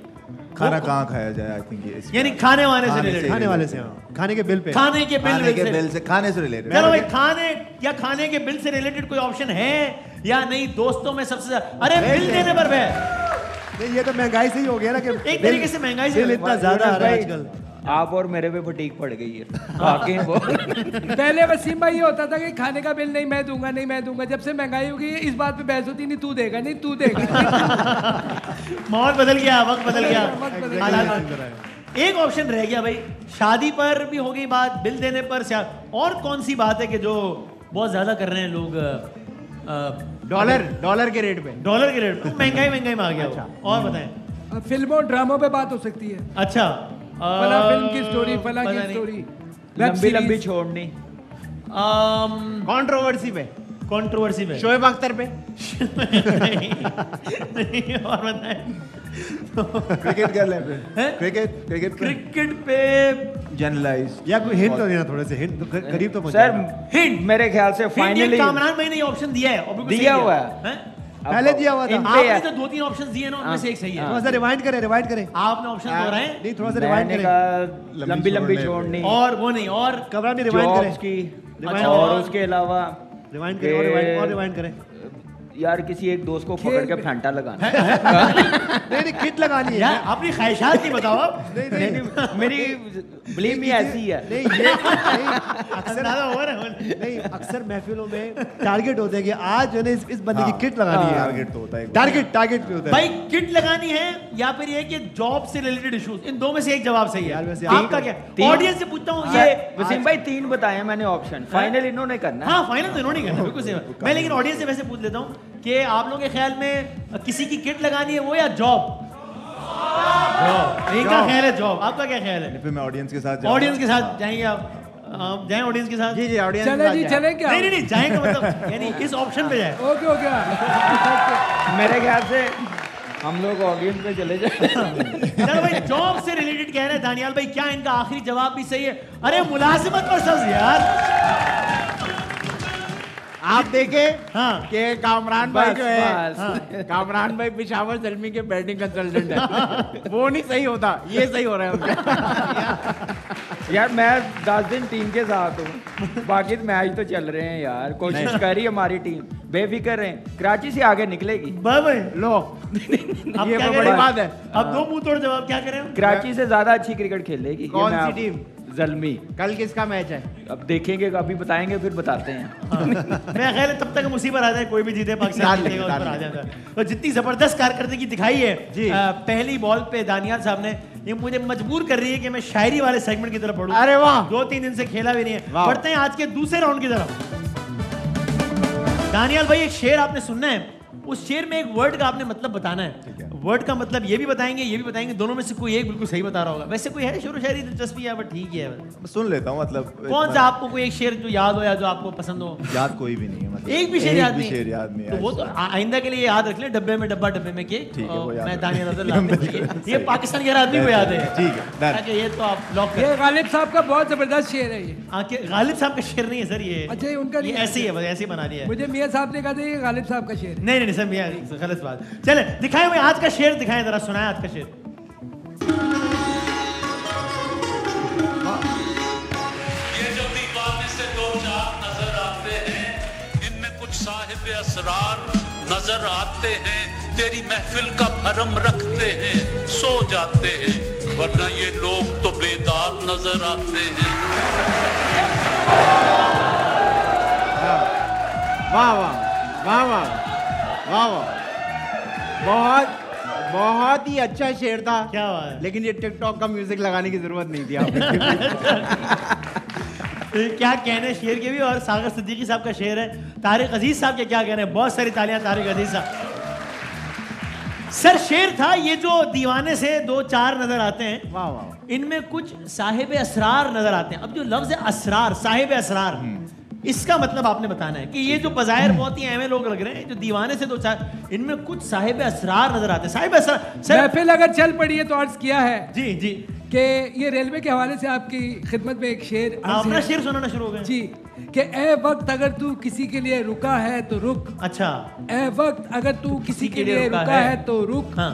C: खाना कहाँ खाया जाए, आई थिंक ये
A: यानी खाने वाले से रिलेटेड,
D: खाने वाले से, खाने के बिल पे,
A: खाने के बिल से,
C: खाने से रिलेटेड।
A: चलो भाई, खाने या खाने के बिल से रिलेटेड कोई ऑप्शन है या नहीं? दोस्तों में सबसे ज्यादा, अरे बिल देने पर
D: नहीं, ये तो महंगाई से ही हो गया ना कि
A: एक तरीके से महंगाई से
D: इतना ज्यादा आ रहा है आजकल।
E: आप और मेरे पे फटीक पड़ गई है वाकई वो।
B: पहले वसीम भाई ये होता था कि खाने का बिल नहीं मैं दूंगा, नहीं मैं दूंगा। जब से महंगाई हो गई इस बात पे बहस होती, नहीं तू देगा, नहीं तू देगा।
A: माहौल बदल गया, वक्त बदल गया। एक ऑप्शन रह गया भाई, शादी पर भी हो गई बात, बिल देने पर। और कौन सी बात है कि जो बहुत ज्यादा कर रहे हैं लोग?
H: डॉलर के रेट पे,
A: डॉलर के रेट पे महंगाई में आ गया। अच्छा। और बताएं।
B: फिल्मों ड्रामों पे बात हो सकती है।
A: अच्छा,
B: फला फिल्म की स्टोरी, फला की स्टोरी,
E: लंबी छोड़नी,
A: कंट्रोवर्सी पे,
H: शोएब अख्तर पे।
A: नहीं, और बताएं।
C: क्रिकेट कर ले, क्रिकेट
A: पे
C: जनरलाइज,
D: या कोई हिंट तो देना, थोड़े से हिंट तो करीब तो
E: सर। हिंट मेरे ख्याल से फाइनली
A: कामरान भाई ने ऑप्शन दिया है,
E: दिया हुआ है,
D: पहले दिया हुआ था।
A: आपने जो 2-3 ऑप्शन दिए ना, उनमें से एक सही है।
D: थोड़ा सा रिवाइंड करें।
A: आपने ऑप्शन दोहराए
D: नहीं, थोड़ा सा रिवाइंड करें।
E: लंबी छोड़नी,
A: और वो नहीं, और
D: कमरा में रिवाइंड करें,
E: और उसके अलावा
D: रिवाइंड करें और रिवाइंड करें।
E: यार किसी एक दोस्त को पकड़ के फैंटा लगाना।
D: नहीं, किट लगानी है।
A: अपनी ख्वाहिशात नहीं बताओ।
E: नहीं, मेरी बिलीव मी ऐसी है।
D: अक्सर महफिलों में टारगेट होते हैं कि आज जो है इस बंदे की किट लगानी है।
C: टारगेट तो होता है,
D: टारगेट भी होता है
A: भाई। किट लगानी है या फिर ये कि जॉब से रिलेटेड इश्यूज, इन दो में से एक जवाब सही है। आपका क्या? ऑडियंस से पूछता हूँ, ये
E: वसीम भाई 3 बताए मैंने ऑप्शन, फाइनल इन्होंने करना है।
A: हाँ, फाइनल तो इन्होंने करना, बिल्कुल सही। मैं लेकिन ऑडियंस से वैसे पूछ लेता हूँ कि आप लोगों के ख्याल में किसी की किट लगानी है वो या जॉब? इनका ख्याल है जॉब, आपका क्या ख्याल है?
C: फिर मैं ऑडियंस के साथ
A: जाएंगे आप जाएं ऑडियंस के साथ।
H: जी ऑडियंस
B: चले क्या?
A: नहीं जाएंगे मतलब यानी इस ऑप्शन पे जाए।
B: ओके हो गया।
E: मेरे ख्याल से हम लोग ऑडियंस में चले जाए।
A: चलो भाई, जॉब से रिलेटेड कह रहे हैं दानियाल भाई, क्या इनका आखिरी जवाब भी सही है? अरे मुलाजिमत पर सज यार।
H: आप देखे
A: हाँ
H: कि कामरान भाई जो है, कामरान भाई पेशावर ज़ल्मी के बैटिंग कंसल्टेंट है। वो नहीं सही होता, ये सही हो रहा है उनका।
E: यार मैं 10 दिन टीम के साथ हूँ, बाकी मैच तो चल रहे हैं यार। कोशिश कर रही है हमारी टीम, बेफिक्र रहें, कराची से आगे निकलेगी।
H: लो ये बड़ी बात है।
A: अब 2 मुंह तोड़ जवाब क्या करें?
E: कराची से ज्यादा अच्छी क्रिकेट खेलेगी।
H: कौन सी टीम?
E: ज़ल्मी।
H: कल किसका मैच है?
E: अब देखेंगे, अभी बताएंगे फिर बताते हैं।
A: मैं ख्याल तब तक उसी पर आ जाए, कोई भी जीते पाकिस्तान जीतेगा उस पर आ जाता है। तो जितनी जबरदस्त कारकर्दगी दिखाई है पहली बॉल पे दानियाल साहब ने, ये मुझे मजबूर कर रही है कि मैं शायरी वाले सेगमेंट की तरफ बढ़ूं।
H: अरे वाह,
A: 2-3 दिन से खेला भी नहीं है। बढ़ते हैं आज के दूसरे राउंड की तरफ। दानियाल भाई, एक शेर आपने सुनना है, उस शेर में एक वर्ड का आपने मतलब बताना है। वर्ड का मतलब ये भी बताएंगे, दोनों में से कोई एक बिल्कुल सही बता रहा होगा। वैसे कोई है शेर शायरी दिलचस्पी है? बट ठीक है,
C: सुन लेता हूँ। मतलब
A: कौन सा आपको कोई एक शेर जो याद हो या जो आपको पसंद हो?
C: याद कोई भी नहीं है, मतलब
A: एक भी शेर याद नहीं?
C: है।
A: तो वो तो आइंदा के लिए याद रख ले, डब्बे में के।
C: ठीक है, वो याद
A: मैं दानियाल ये पाकिस्तान के आदमी को याद है।
C: ठीक है,
A: ये तो आप लॉक
B: ये गालिब साहब का बहुत जबरदस्त शेर है। ये
A: गालिब साहब का शेर नहीं है सर, ये
B: अच्छा उनका
A: ऐसे ही है, ऐसे ही बना दिया है।
B: मुझे मियां साहब ने कहा था ये गालिब साहब का शेर।
A: नहीं सर, मियां गलत बात। चले दिखाएं भाई आज का शेर, दिखाएं जरा, सुनाए आज का शेर।
I: ये जो दीवाने से 2-4 नजर आते हैं, इनमें कुछ साहिब असरार नजर आते हैं। तेरी महफिल का भरम रखते हैं, सो जाते हैं, वरना ये लोग तो बेदार नजर आते हैं।
H: वाह वाह वाह वाह वाह वाह, बहुत बहुत ही अच्छा शेर था।
A: क्या बात है।
H: लेकिन ये टिकटॉक का म्यूजिक लगाने की जरूरत नहीं थी आपको।
A: क्या कहने शेर के भी। और सागर सिद्दीकी साहब का शेर है। तारिक अजीज साहब के क्या कहने, बहुत सारी तालियां तारिक अजीज साहब। सर शेर था ये जो दीवाने से 2-4 नजर आते हैं,
H: वाह वाह,
A: इनमें कुछ साहिब असरार नजर आते हैं। अब जो लफ्ज है असरार, साहिब असरार, इसका मतलब आपने बताना है कि ये जो बज़ाहिर बहुत ही अहम लोग लग रहे हैं, जो दीवाने से 2-4, इनमें कुछ साहिब असरार नजर आते हैं। साहिब असरार सर,
B: महफिल अगर चल पड़ी है तो अर्ज किया है
A: जी जी
B: कि ये रेलवे के हवाले से आपकी खिदमत में एक शेर,
A: अपना शेर सुनाना शुरू हो गए
B: जी, कि ए वक्त अगर तू किसी के लिए रुका है तो रुक।
A: अच्छा,
B: ए वक्त अगर तू किसी के लिए रुका है तो रुक।
A: हाँ।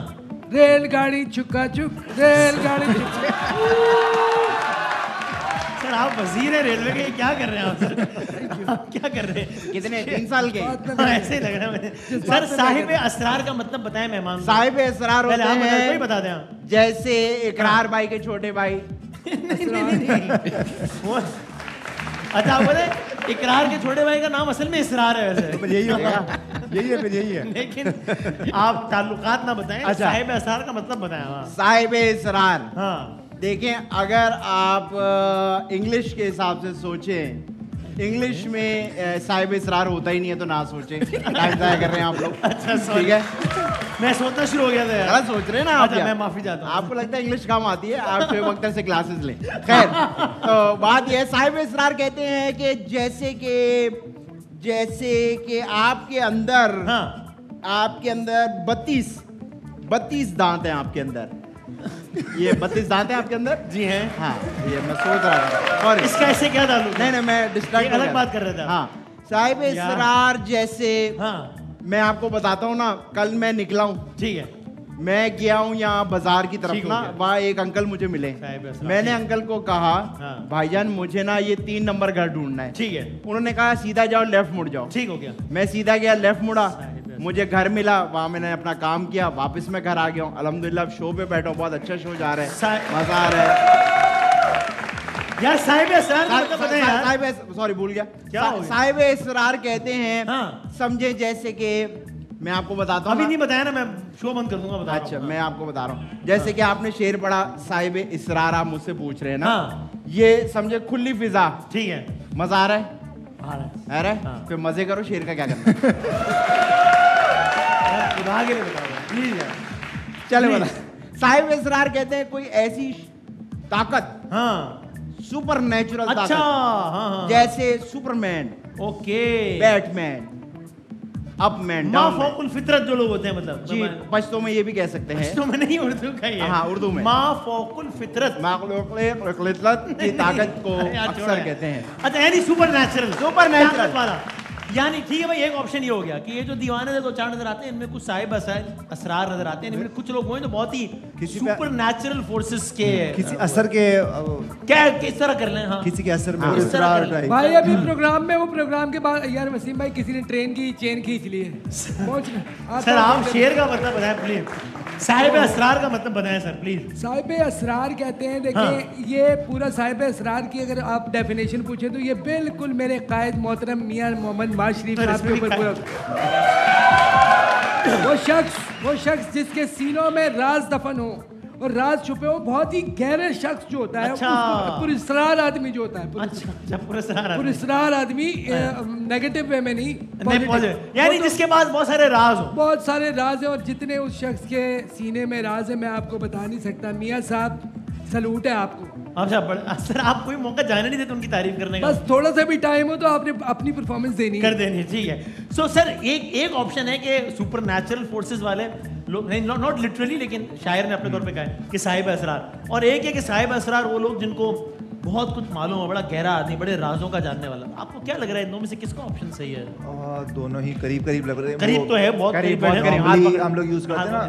B: रेलगाड़ी चुका चुक, रेलगाड़ी
A: सर आप वजीर है रेलवे के, क्या कर रहे हैं आप सर? आप क्या कर रहे हैं?
H: कितने 3 साल के?
A: ऐसे ही लग रहा है मुझे। सर साहिब असरार का मतलब बताएं मेहमान।
H: साहिब असरार होते हैं,
A: कोई बता दें आप।
H: जैसे इकरार भाई के छोटे भाई।
A: अच्छा आप बोले इकरार के छोटे भाई का नाम असल में इसरार है वैसे।
C: तो यही होगा, यही है, फिर यही है।
A: लेकिन आप ताल्लुकात ना बताएं। अच्छा। साहिब असरार का मतलब बताएं।
H: साहिब इसरार,
A: हाँ
H: देखें, अगर आप इंग्लिश के हिसाब से सोचें, इंग्लिश में साहिब इसरार होता ही नहीं है, तो ना सोचें, टाइम ज़ाया कर रहे हैं आप लोग।
A: अच्छा
H: ठीक है,
A: मैं सोचना शुरू हो गया था यार।
H: सोच रहे हैं ना आप।
A: अच्छा, मैं माफी चाहता हूँ।
H: आपको लगता है इंग्लिश कम आती है, आप शोएब अख्तर से क्लासेस लें। खैर, तो बात यह है, साहिब इसरार कहते हैं कि जैसे कि आपके अंदर,
A: हाँ।
H: आपके अंदर 32 दांत हैं आपके अंदर। ये 32 दांत हैं आपके अंदर?
A: जी हैं।
H: हाँ, ये मैं सोच रहा था। और
A: इसका ऐसे क्या ताल्लुक?
H: नहीं, मैं डिस्ट्रैक्ट
A: अलग बात कर रहे थे।
H: हाँ, साहिब इसरार जैसे,
A: हाँ,
H: मैं आपको बताता हूँ ना, कल मैं निकला हूँ,
A: ठीक है,
H: मैं गया हूँ यहाँ बाजार की तरफ ना, वहाँ एक अंकल मुझे मिले। मैंने अंकल को कहा, भाईजान मुझे ना ये 3 नंबर घर ढूंढना है।
A: ठीक है।
H: उन्होंने कहा सीधा जाओ, लेफ्ट मुड़ जाओ।
A: ठीक हो गया।
H: मैं सीधा गया, लेफ्ट मुड़ा, मुझे घर मिला, वहाँ मैंने अपना काम किया, वापस मैं घर आ गया हूँ। अल्हम्दुलिल्लाह शो पे बैठा हूँ, बहुत अच्छा शो जा रहा है, मजा आ रहा है
A: यार। साहिब असरार मतलब पता है यार?
H: साहिब, सॉरी भूल गया।
A: क्या हो गया?
H: साहिब इसरार कहते हैं, हाँ। समझे, जैसे कि मैं आपको बताता हूँ।
A: अभी नहीं बताया ना, मैं शो बंद कर दूंगा।
H: अच्छा, मैं आपको बता रहा हूँ, जैसे कि आपने शेर पढ़ा, साहिब इसरार, आप मुझसे पूछ रहे हैं ना, ये समझे खुली फिजा।
A: ठीक है,
H: मजा आ रहा है? आ रहा है? फिर मजे करो, शेर का क्या करना
A: आगे प्लीज यार,
H: चले बता। साहिब इसरार कहते हैं कोई ऐसी ताकत,
A: हाँ,
H: सुपर नेचुरल
A: ताकत,
H: हाँ, जैसे सुपरमैन,
A: ओके,
H: बैटमैन, अपमैन,
A: माफौकुल फितरत जो लोग होते हैं, मतलब
H: जी, पश्तो में ये भी कह सकते हैं।
A: पश्तो में नहीं, उर्दू का ही है।
H: हाँ, उर्दू में
A: माफौकुल फितरत
H: की ताकत को अक्सर कहते हैं।
A: अच्छा, यानी सुपर नेचुरल वाला। यानी ठीक है भाई, एक ऑप्शन ये हो गया कि ये जो दीवाने से 2-4 नजर आते हैं, इनमें कुछ साहिब असरार नजर आते हैं, इनमें कुछ लोग हैं जो बहुत ही सुपर नेचुरल फोर्सेस के,
D: किसी असर के,
A: क्या किस तरह कर लें, हाँ,
D: किसी के असर में
B: भाई। अभी प्रोग्राम में, वो प्रोग्राम के बाद यार वसीम भाई, किसी ने ट्रेन की चेन खींच ली है, पहुंच गए।
A: सर आप शेर का मतलब बताएं प्लीज, साहिब असरार का मतलब बताएं सर प्लीज।
B: साहिब असरार कहते हैं, देखिए, हाँ। ये पूरा साहिब असरार की अगर आप डेफिनेशन पूछे तो ये बिल्कुल मेरे कायद मोहतरम मियां मोहम्मद नवाज शरीफ साहब के ऊपर पूरा वो शख्स जिसके सीनों में राज दफन हो और राज छुपे हो, बहुत ही गहरे शख्स जो होता है,
A: अच्छा।
B: पुरस्रार आदमी जो होता है, पुरस्रार आदमी, नेगेटिव वे में नहीं,
A: यानी जिसके पास बहुत सारे राज हो,
B: बहुत सारे राज है। और जितने उस शख्स के सीने में राज है मैं आपको बता नहीं सकता। मियां साहब, सलूट है आपको।
A: अच्छा सर, आप कोई मौका जाने नहीं देते उनकी तारीफ करने का?
B: बस थोड़ा सा भी टाइम हो तो आपने अपनी परफॉर्मेंस देनी
A: कर देनी, ठीक है। सो सर एक ऑप्शन है कि सुपर नेचुरल फोर्सेस वाले लोग, नहीं नॉट लिटरली, लेकिन शायर ने अपने तौर पे कहा है कि साहिब असरार, और एक है कि साहिब असरार वो लोग जिनको बहुत कुछ मालूम है, बड़ा गहरा आदमी, बड़े राजों का जानने वाला। आपको क्या लग रहा है इन दोनों में से किसका ऑप्शन सही है?
C: दोनों ही करीब लग रहे हैं।
A: करीब तो है, बहुत करीब
C: हम लोग यूज करते हैं ना,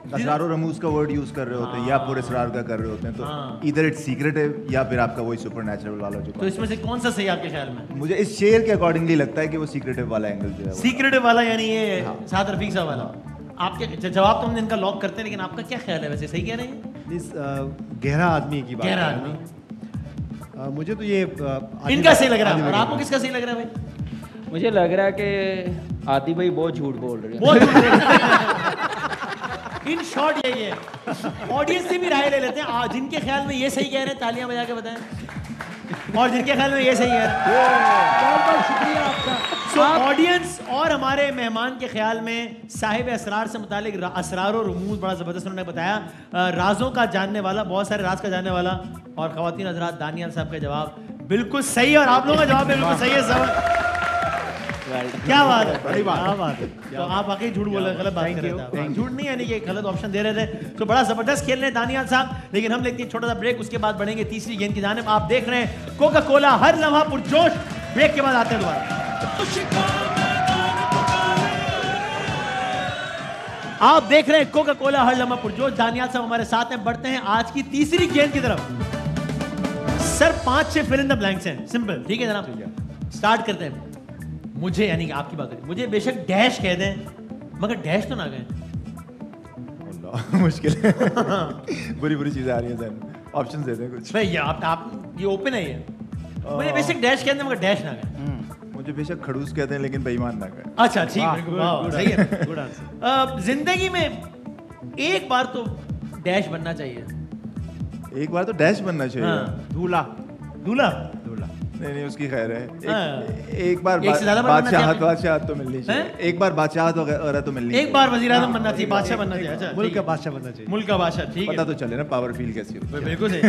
C: असरार और रमूज का वर्ड यूज कर रहे होते हैं, या पूरे असरार का कर रहे होते हैं, तो इधर इट्स सीक्रेटिव या फिर आपका वही सुपरनैचुरल वाला जो।
A: तो इसमें से कौन सा सही आपके ख्याल में?
C: मुझे इस शेर के अकॉर्डिंगली लगता है कि वो सीक्रेटिव वाला एंगल जो है,
A: सीक्रेटिव वाला, यानी ये साद रफीक साहब वाला। आपके जवाब तो हम इनका लॉक करते हैं, लेकिन आपका क्या ख्याल है? वैसे सही कह रहे हैं?
D: गहरा आदमी की बात,
A: गहरा आदमी,
D: मुझे तो ये
A: इनका सही लग रहा है। और आपको किसका सही लग रहा है भाई?
E: मुझे लग रहा है कि आदि भाई बहुत झूठ बोल रहे हैं।
A: बहुत झूठ बोल रहे हैं। इन शॉर्ट यही है। ऑडियंस से भी राय ले लेते हैं, जिनके ख्याल में ये सही कह रहे हैं तालियां बजा के बताएं, और जिनके ख्याल में ये सही है।
B: बहुत बहुत शुक्रिया आपका।
A: सो ऑडियंस और हमारे मेहमान के ख्याल में साहिब असरार से मुतालिक असरार और रुमूज बड़ा ज़बरदस्त उन्होंने बताया, राजों का जानने वाला, बहुत सारे राज का जानने वाला, और ख़वातीन हज़रात दानियाल साहब का जवाब बिल्कुल सही है और आप लोगों का जवाब बिल्कुल सही है। सब क्या बात है, बड़ी बात है। तो आप वाकई झूठ बोल रहे, गलत बात कर रहे थे, झूठ नहीं यानी कि गलत ऑप्शन दे रहे थे। तो बड़ा जबरदस्त खेल रहे हैं दानियाल साहब, लेकिन हम लेते हैं छोटा सा ब्रेक, उसके बाद बढ़ेंगे तीसरी गेंद की जानिब। आप देख रहे हैं कोका कोला हर लम्हा पुरजोश, ब्रेक के बाद आते हैं दोबारा। आप देख रहे हैं कोका कोला हर लम्हा पुरजोश, दानियाल साहब हमारे साथ हैं। बढ़ते हैं आज की तीसरी गेंद की तरफ। Sir 5-6 fill in the blanks हैं, सिंपल, ठीक है जनाब, स्टार्ट करते हैं। मुझे यानी कि आपकी बात करें, मुझे बेशक डैश कह दें मगर डैश तो ना कहें।
C: मुश्किल है। बुरी चीजें आ रही हैं सर, ऑप्शन दे दें कुछ।
A: भाई ये आप ये ओपन है ये, मुझे बेशक डैश कह दें मगर डैश ना कहें।
C: मुझे बेशक खड़ूस कहते हैं लेकिन बेईमान ना कहें।
A: अच्छा ठीक है, सही है, गुड आंसर। जिंदगी में एक बार तो डैश बनना चाहिए।
C: एक बार तो डैश बनना चाहिए।
A: दूल्हा दूल्हा
C: नहीं उसकी खैर है। एक बार बादशाह तो मिलनी चाहिए। एक बार बादशाह वगैरह तो मिलनी।
A: एक बार वज़ीर आज़म बनना चाहिए, बादशाह बनना चाहिए। अच्छा,
D: मुल्क का बादशाह बनना चाहिए।
A: मुल्क का बादशाह, ठीक है,
C: पता तो चले ना पावर फील कैसी होती है।
A: बिल्कुल सही।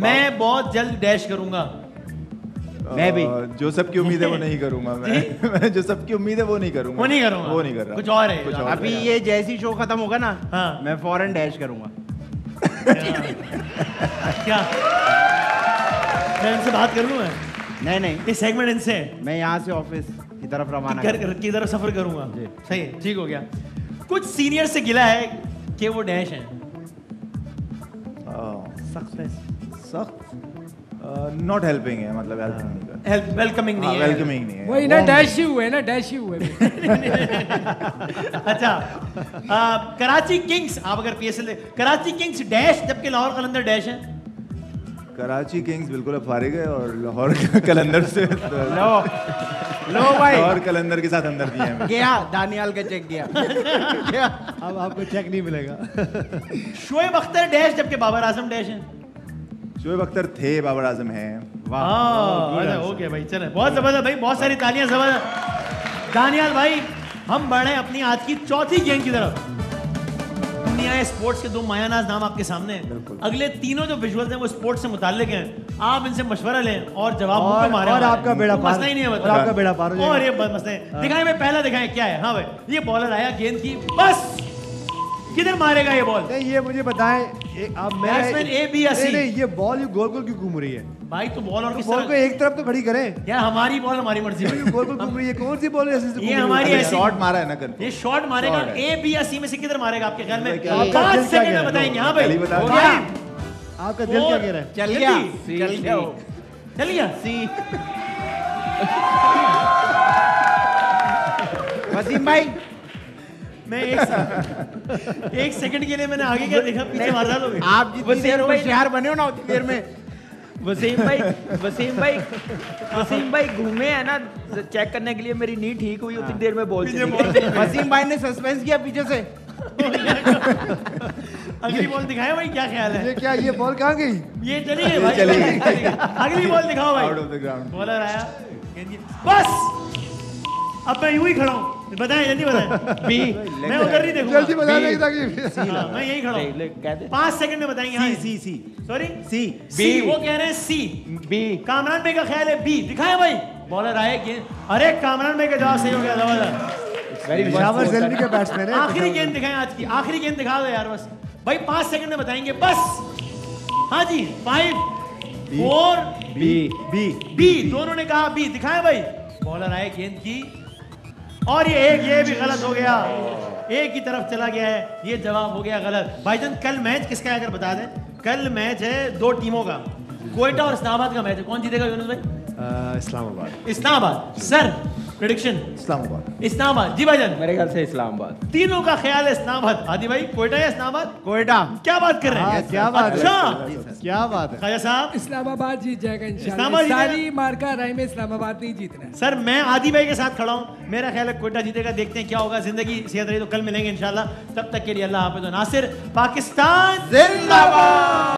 A: मैं बहुत जल्द डैश करूंगा।
H: मैं भी
C: जो सबकी उम्मीद है वो नहीं करूंगा। मैं जो सबकी उम्मीद है वो नहीं करूंगा।
A: वो नहीं करूंगा,
C: वो नहीं कर रहा,
A: कुछ और है।
H: अभी ये जैसी शो खत्म होगा ना, मैं फौरन डैश करूंगा।
A: क्या मैं इनसे बात कर लूं?
H: नहीं
A: ये सेगमेंट इनसे,
H: मैं यहाँ से ऑफिस की तरफ रवाना
A: की तरफ सफर करूंगा। सही है, ठीक हो गया। कुछ सीनियर से गिला है कि वो डैश हैं।
C: सख्त नॉट हेल्पिंग है, मतलब
A: वेलकमिंग नहीं है,
C: वेलकमिंग नहीं है।
B: वही ना डैश ही हुए ना, डैश ही हुए।
A: अच्छा, कराची किंग्स, आप अगर पीएसएल कराची किंग्स डैश जबकि लाहौर कलंदर डैश है।
C: कराची किंग्स बिल्कुल अब फारिग है और लाहौर कलंदर से
H: लो भाई,
C: लाहौर कलंदर के साथ अंदर दिए हैं।
H: गया दानियाल का चेक गया।
D: अब आपको चेक नहीं मिलेगा।
A: शोएब अख्तर डैश जबकि बाबर आजम डैश है।
C: शोएब अख्तर थे, बाबर आजम हैं।
A: वाह, ओके भाई, चले, बहुत जबरदस्त भाई, बहुत सारी तालियां। जबरदस्त दानियाल भाई, हम बढ़े अपनी आज की चौथी गेंद की तरफ। दुनिया स्पोर्ट्स के दो मायानाज नाम आपके सामने हैं। अगले तीनों जो विजुअल्स हैं वो स्पोर्ट्स से मुताल्लिक हैं। आप इनसे मशवरा लें और जवाब मुंह पे मारें।
D: और आपका बेड़ा पार,
A: मसला ही नहीं है,
D: और आपका बेड़ा पार हो जाएगा।
A: और ये मसले दिखाएं, मैं पहला दिखाएं क्या है। हाँ भाई, ये बॉलर आया गेंद की, बस किधर मारेगा ये बॉल?
D: नहीं ये मुझे बताएं, आप
A: बैट्समैन ए बी या सी?
D: नहीं ये बॉल गोल गोल क्यों घूम रही है
A: भाई? तो बॉल और
D: बॉल को एक तरफ तो खड़ी करें
A: यार, हमारी बॉल हमारी मर्जी है।
D: गोल गोल घूम रही है, कौन सी बॉल है?
A: ये हमारी ऐसी
C: शॉट मारा है ना कर,
A: ये शॉट मारेगा। ए बी या सी में से किधर मारेगा आपके ख्याल में?
D: आपका
A: 5
D: दिल क्या
A: सेकंड
D: कह
A: में
D: रहा है?
A: बताएंगे। हाँ भाई,
C: बता
A: हो
C: दो।
A: गया।
D: आपका दिल क्या कह रहा है?
H: चल गया,
A: चल गया
H: सी। वसीम भाई,
A: मैं एक सेकंड के लिए मैंने आगे क्या देखा, पीछे मार डालोगे
H: आप जितनी देर होशियार बने हो ना उतनी देर में
E: वसीम भाई घूमे है ना चेक करने के लिए, मेरी नी ठीक हुई उतनी देर में बॉल
H: वसीम भाई ने सस्पेंस किया पीछे से।
A: अगली बॉल दिखाएं भाई, क्या ख्याल है?
D: ये क्या, ये बॉल कहाँ गई?
A: ये चली गई भाई, चली गई। अगली बॉल दिखाओ भाई।
C: Out of the ground.
A: Bowler आया, बस अब मैं यूं ही खड़ा हूँ, बताएं जल्दी बताएं। बी, मैं उधर नहीं देखूंगा,
D: जल्दी बता देगा ताकि
A: मैं यही खड़ा हूँ। 5 सेकंड में बताएंगे। हाँ
H: सी
A: सॉरी
H: सी
A: बी, वो कह रहे हैं सी।
H: बी,
A: कामरान भाई का ख्याल है बी। दिखाएं भाई, बॉलर आए गेंद, अरे कामरान भाई का जवाब सही हो गया, जबरदस्त।
D: पेशावर ज़ेलमी के बैट्समैन है।
A: आखिरी गेंद दिखाएं, आज की आखिरी गेंद दिखा दो यार बस भाई, 5 सेकंड में बताएंगे बस। हाँ जी, 5 4 बी, दोनों ने कहा बी। दिखाएं भाई, बॉलर आए गेंद की, और ये भी गलत हो गया, एक की तरफ चला गया है, ये जवाब हो गया गलत। भाईजान कल मैच किसका है अगर बता दें? कल मैच है 2 टीमों का, कोयटा और इस्लामाबाद का मैच है। कौन जीतेगा यूनुस भाई?
D: इस्लामाबाद।
A: इस्लामाबाद। Sir prediction
C: Islamabad.
A: इस्लामाबाद। जी भाईजान।
E: मेरे ख्याल से इस्लामाबाद।
A: तीनों का ख्याल है इस्लामाबाद। आदि भाई कोयटा या इस्लामाबाद?
H: कोयटा।
A: क्या बात कर रहे हैं?
D: क्या बात है,
A: अच्छा
D: क्या बात है।
A: ख्वाजा साहब
B: इस्लामाबाद जीत जाएगा इंशाल्लाह।
A: इस्लामाबाद जीतेगा?
B: सारी मार्का राय में इस्लामाबाद नहीं जीतना है।
A: सर मैं आदि भाई के साथ खड़ा हूं, मेरा ख्याल है कोयटा जीतेगा। देखते हैं क्या होगा। जिंदगी सेहत रही तो कल मिलेंगे इंशाल्लाह। तब तक के लिए अल्लाह हाफिज़। नासिर, पाकिस्तान जिंदाबाद।